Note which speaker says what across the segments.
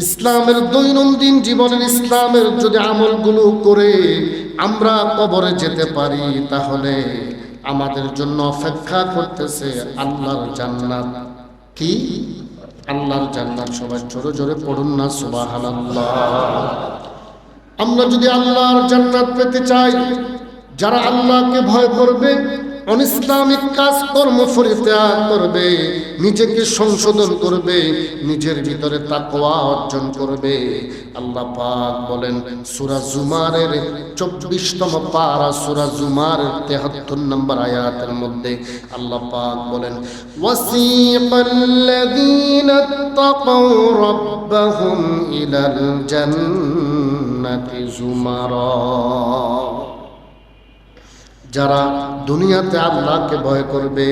Speaker 1: ইসলামের দৈনন্দিন জীবনের ইসলামের যদি আমলগুলো করে আমরা কবরে যেতে পারি, তাহলে আমাদের জন্য অপেক্ষা করতেছে আল্লাহর জান্নাত। কি? আল্লাহর জান্নাত। সবাই জোরে জোরে পড়ুন না সুবহানাল্লাহ। আমরা যদি আল্লাহর জান্নাত পেতে চাই, যারা আল্লাহকে ভয় করবে, অনিসলামিক কাজ কর্ম পরিত্যাগ করবে, নিজেকে সংশোধন করবে, নিজের ভিতরে তাকওয়া অর্জন করবে, আল্লাহ পাক বলেন সূরা জুমারের 24তম পারা, সূরা জুমারের 73 নম্বর আয়াতের মধ্যে আল্লাহ পাক বলেন ওয়াসিকাল্লাযীনা তাকাউ রাব্বাহুম ইলাল জান্নাতি জুমারা। যারা দুনিয়াতে আল্লাহকে ভয় করবে,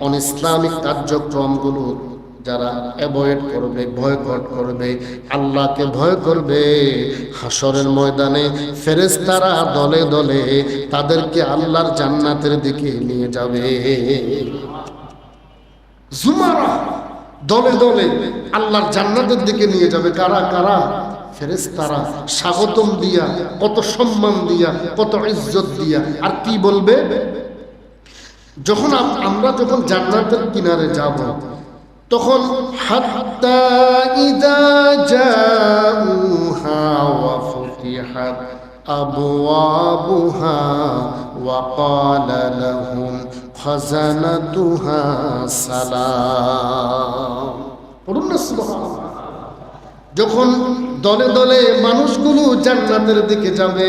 Speaker 1: অনিসলামিক কার্যক্রমগুলো যারা অ্যাভয়েড করবে, বয়কট করবে, আল্লাহকে ভয় করবে, হাসরের ময়দানে ফেরেশতারা দলে দলে তাদেরকে আল্লাহর জান্নাতের দিকে নিয়ে যাবে। জুমারা, দলে দলে আল্লাহর জান্নাতের দিকে নিয়ে যাবে। কারা কারা? ফেরেশতারা স্বাগতম দিয়া, কত সম্মান দিয়া, কত ইজ্জত দিয়া। আর কি বলবে? যখন আমরা যখন জান্নাতের কিনারে যাব, তখন হাত্তা ইযা জাউহা ওয়া ফুতিহাত আবওয়াবুহা ওয়া ক্বালা লাহুম খাযানাতুহা সালাম। পড়ুন না সুবহানাল্লাহ। যখন দলে দলে মানুষগুলো জান্নাতের দিকে যাবে,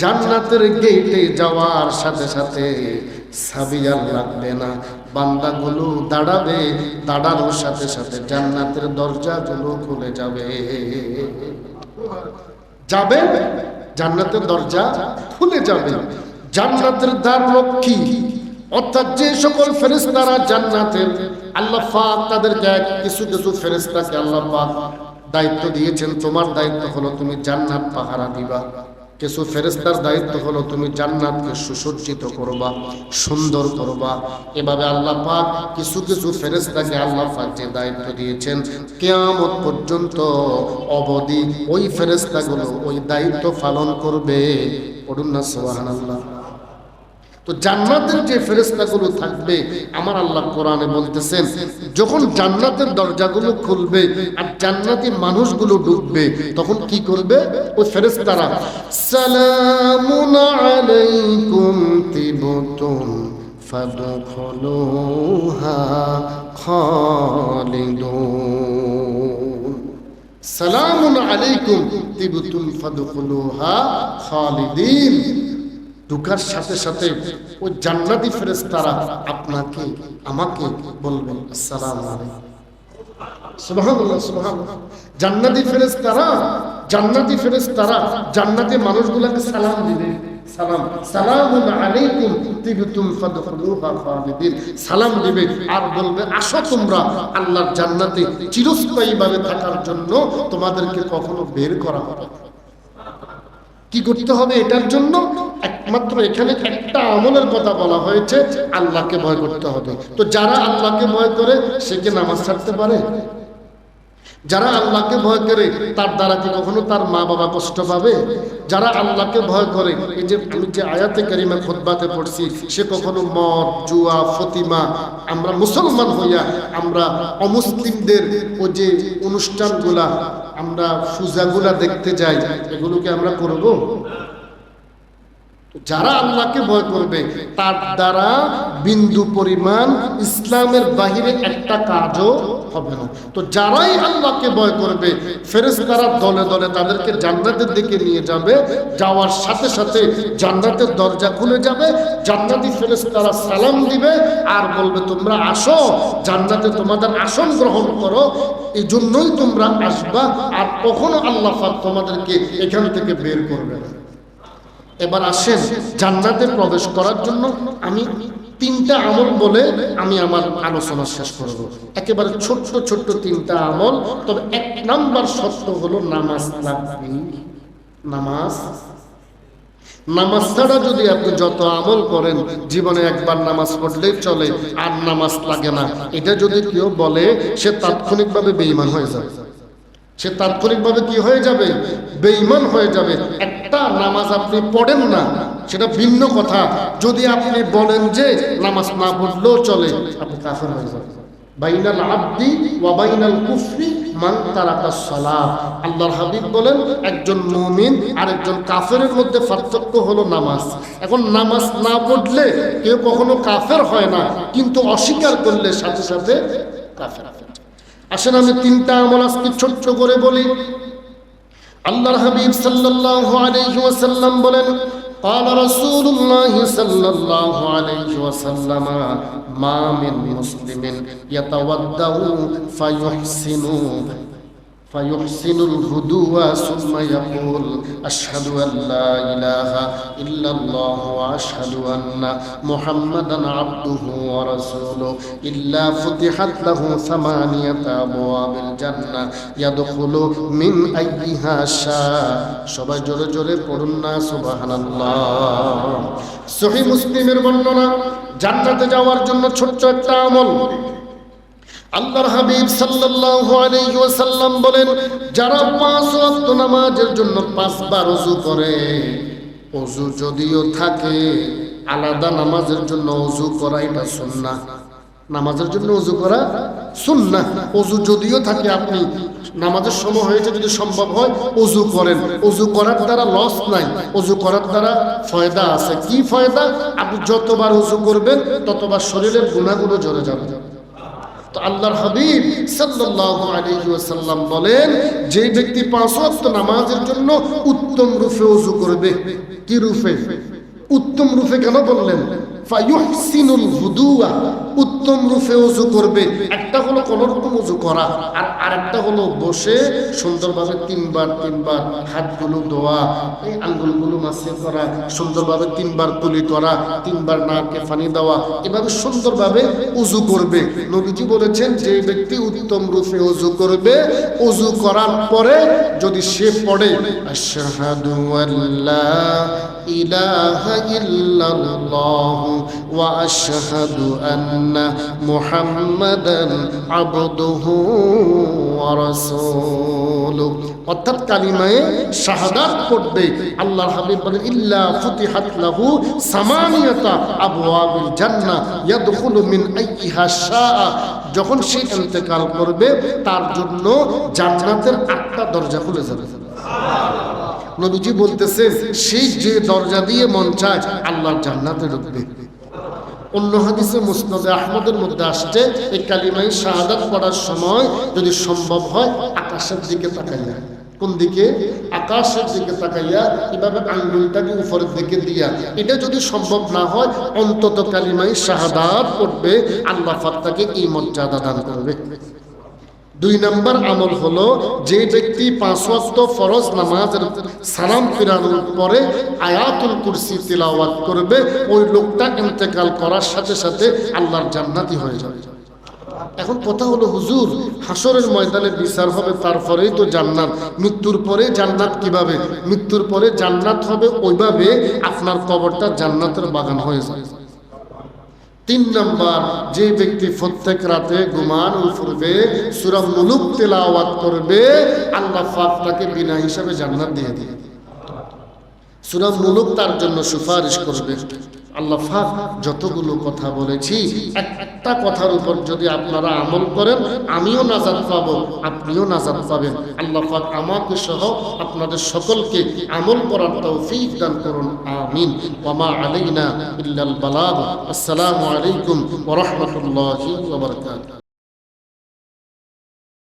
Speaker 1: জান্নাতের গেটে যাওয়ার সাথে সাথে চাবি আর লাগবে না, বান্দাগুলো দাঁড়াবে, দাঁড়ানোর সাথে সাথে জান্নাতের দরজাগুলো খুলে যাবে। যাবে, জান্নাতের দরজা খুলে যাবে। জান্নাতের দ্বাররক্ষী অর্থাৎ যে সকল ফেরেশতারা জান্নাতের, আল্লাহ পাক তাদেরকে কিছু কিছু ফেরেশতাকে আল্লাহ পাক দায়িত্ব দিয়েছেন, তোমার দায়িত্ব হলো তুমি জান্নাত পাহারা দিবা। কিছু ফেরেশতার দায়িত্ব হলো তুমি জান্নাতকে সুসজ্জিত করবা, সুন্দর করবা। এভাবে আল্লাহ পাক কিছু কিছু ফেরেশতাকে আল্লাহ পাক যে দায়িত্ব দিয়েছেন, কিয়ামত পর্যন্ত অবধি ওই ফেরেশতাগুলো ওই দায়িত্ব পালন করবে। পড়ুন না সুবহানাল্লাহ। তো জান্নাতের যে ফেরেশতাগুলো থাকবে, আমার আল্লাহ কোরআনে বলতেছেন, যখন জান্নাতের দরজাগুলো খুলবে আর জান্নাতি মানুষগুলো ঢুকবে, তখন কি করবে ওই ফেরেশতারা? সালামুন আলাইকুম তিবতুম ফাদখুলুহা খালিদুন। সালামুন আলাইকুম তিবতুম ফাদখুলুহা খালিদিন। ঢুকার সাথে সাথে ওই জান্নাতি ফেরেশতারা আপনাকে আমাকে বলবেন আসসালামু আলাইকুম। সুবহানাল্লাহ, সুবহানাল্লাহ। জান্নাতি ফেরেশতারা জান্নাতি মানুষগুলোকে সালাম দিবে। সালাম, সালামুন আলাইকুম তিবতুম ফাদখুলুহা খালিদিন। সালাম দিবে আর বলবে, আসো তোমরা আল্লাহর জান্নাতে চিরস্থায়ীভাবে থাকার জন্য, তোমাদেরকে কখনো বের করা হবে। কি করতে হবে এটার জন্য? একমাত্র এখানে একটা আমলের কথা বলা হয়েছে, আল্লাহকে ভয় করতে হবে। তো যারা আল্লাহকে ভয় করে সে কি নামাজ ছাড়তে পারে? যারা আল্লাহকে ভয় করে তার দ্বারা কি কখনো তার মা বাবা কষ্ট পাবে? যারা আল্লাহকে ভয় করে, এই যে আমি যে আয়াতে কারিমা খুতবাতে পড়ছি, সে কখনো মদ, জুয়া, ফতিমা, আমরা মুসলমান হইয়া আমরা অমুসলিমদের ওই যে অনুষ্ঠানগুলা, আমরা পূজাগুলা দেখতে যাই, এগুলোকে আমরা করব? যারা আল্লাহকে ভয় করবে তার দ্বারা বিন্দু পরিমাণ ইসলামের বাহিরে একটা কাজও হবে না। তো যারাই আল্লাহকে ভয় করবে, ফেরেশতারা দলে দলে তাদেরকে জান্নাতের দিকে নিয়ে যাবে। যাওয়ার সাথে সাথে জান্নাতের দরজা খুলে যাবে, জান্নাতি ফেরেশতারা সালাম দিবে আর বলবে, তোমরা আসো, জান্নাতে তোমাদের আসন গ্রহণ করো, এই জন্যই তোমরা আসবা, আর কখনো আল্লাহ পাক তোমাদেরকে এখান থেকে বের করবে না। এবার আসেন, জান্নাতে প্রবেশ করার জন্য আমি তিনটা আমল বলে আমি আমার আলোচনা শেষ করব। একেবারে ছোট্ট ছোট্ট তিনটা আমল। তবে এক নাম্বার শর্ত হলো নামাজ লাগবে। নামাজ ছাড়া যদি আপনি যত আমল করেন, জীবনে একবার নামাজ পড়লেই চলে আর নামাজ লাগে না, এটা যদি কেউ বলে সে তাৎক্ষণিকভাবে বেঈমান হয়ে যায়। সে তাৎক্ষণিকভাবে কি হয়ে যাবে? বেঈমান হয়ে যাবে। একটা নামাজ আপনি পড়েন না, সেটা ভিন্ন কথা। যদি আপনি বলেন যে নামাজ না পড়লেও চলে, আপনি কাফের হয়ে যাবেন। বাইনাল আবদি ওয়া বাইনাল কুফরি মান তারাকাস সালাত। আল্লাহর হাবিব বলেন একজন মুমিন আর একজন কাফেরের মধ্যে পার্থক্য হলো নামাজ। এখন নামাজ না পড়লে কেউ কখনো কাফের হয় না, কিন্তু অস্বীকার করলে সাথে সাথে কাফের। আসেন আমি তিনটা আমল আজকে ছোট্ট করে বলি। আল্লাহর হাবিব সাল্লাল্লাহু আলাইহি ওয়াসাল্লাম বলেন, قال رسول الله صلى الله عليه وسلم ما من مسلم يتوضأ فيحسن الهدوء ثم يقول أشهد أن لا إله إلا الله وأشهد أن محمدا عبده ورسوله إلا فتحت له 8 أبواب الجنة يدخل من أيها شاء। সবাই জোরে জোরে পড়ুন না সুবহানাল্লাহ। সহিহ মুসলিমের বর্ণনা, জান্নাতে যাওয়ার জন্য ছোট্ট একটা আমল। আল্লাহর হাবিব সাল্লাল্লাহু আলাইহি ওয়াসাল্লাম বলেন, যারা 5 ওয়াক্ত নামাজের জন্য 5 বার ওযু করে, ওযু যদিও থাকে, আলাদা নামাজের জন্য ওযু করা এটা সুন্নাহ। নামাজের জন্য ওযু করা সুন্নাহ। ওযু যদিও থাকে, আপনি নামাজের সময় হয়েছে, যদি সম্ভব হয় ওযু করেন। ওযু করার দ্বারা লস নাই, ওযু করার দ্বারা ফায়দা আছে। কি ফায়দা? আপনি যতবার ওযু করবেন ততবার শরীরের গুনাহগুলো ঝরে যাবে। তো আল্লাহর হাবিব সাল্লাল্লাহু আলাইহি ওয়াসাল্লাম বলেন, যে ব্যক্তি 5 ওয়াক্ত নামাজের জন্য উত্তম রূপে ওযু করবে। কি রূপে? উত্তম রূপে কেন বললেন? ফায়ুহসিনুল হুদুয়া, উত্তম রূপে ওযু করবে। একটা হলো কোন রকম ওযু করা, আর আরেকটা হলো বসে সুন্দরভাবে 3 বার হাতগুলো ধোয়া, এই আঙ্গুলগুলো মাসে করা, সুন্দরভাবে 3 বার কুলি করা, 3 বার নাকে পানি দেওয়া, এভাবে সুন্দরভাবে ওযু করবে। নবীজি বলেছেন, যে ব্যক্তি উত্তম রূপে ওযু করবে, ওযু করার পরে যদি সে পড়ে আশহাদু আল্লা ইলাহা ইল্লাল্লাহ ওয়া আশহাদু আন্না মুহাম্মাদান আবদুহু ওয়া রাসূলুহু, অর্থাৎ কালিমায়ে শাহাদাত পড়বে, আল্লাহর হাবিব বলেন ইল্লা ফুতিহাত লাহু 8 আবওয়াবিল জান্নাহ ইয়াদখুলু মিন আইয়িহা শাআ। যখন সে ইন্তেকাল করবে, তার জন্য জান্নাতের 8টা দরজা খুলে যাবে। নবীজি বলতেছেন, সেই যে দরজা দিয়ে মন চায় আল্লাহর জান্নাতে ঢুকবে। অন্য হাদিসে মুসনাদে আহমদের মধ্যে আসছে, এই কালিমায়ে শাহাদাত পড়ার সময় যদি সম্ভব হয় আকাশের দিকে তাকাইয়া, কোন দিকে? আকাশের দিকে তাকাইয়া এভাবে আঙ্গুলটাকে উপরের দিকে দিয়া, এটা যদি সম্ভব না হয় অন্তত কালিমায়ে শাহাদাত পড়বে, আল্লাহ পাক তাকে এই মর্যাদা দান করবে। 2 নম্বর আমল হলো, যে ব্যক্তি 5 ওয়াক্ত ফরজ নামাজের সালাম ফিরানোর পরে আয়াতুল কুরসি তিলাওয়াত করবে, ওই লোকটা ইন্তেকাল করার সাথে সাথে আল্লাহর জান্নাতি হয়ে যাবে। এখন কথা হলো, হুজুর হাসরের ময়দানে বিচার হবে, তারপরেই তো জান্নাত। মৃত্যুর পরে জান্নাত কিভাবে? মৃত্যুর পরে জান্নাত হবে ওইভাবে, আপনার কবরটা জান্নাতের বাগান হয়ে যায়। 3 নম্বর, যে ব্যক্তি প্রত্যেক রাতে ঘুমানোর পূর্বে সূরা মুলুক তেলাওয়াত করবে, আল্লাহ পাক তাকে বিনা হিসাবে জান্নাত দিয়ে দিবে। সূরা মুলুক তার জন্য সুপারিশ করবে। আল্লাহ পাক যতগুলো কথা বলেছি, একটা কথার উপর যদি আপনারা আমল করেন, আমিও নাজাত পাবো, আপনিও নাজাত পাবেন। আল্লাহ পাক আমাকে সহ আপনাদের সকলকে আমল করার তৌফিক দান করুন, আমিন। ওয়া মা আলাইনা ইল্লাল বালাগ। আসসালামু আলাইকুম ওয়া রাহমাতুল্লাহি ওয়া বারাকাতুহু।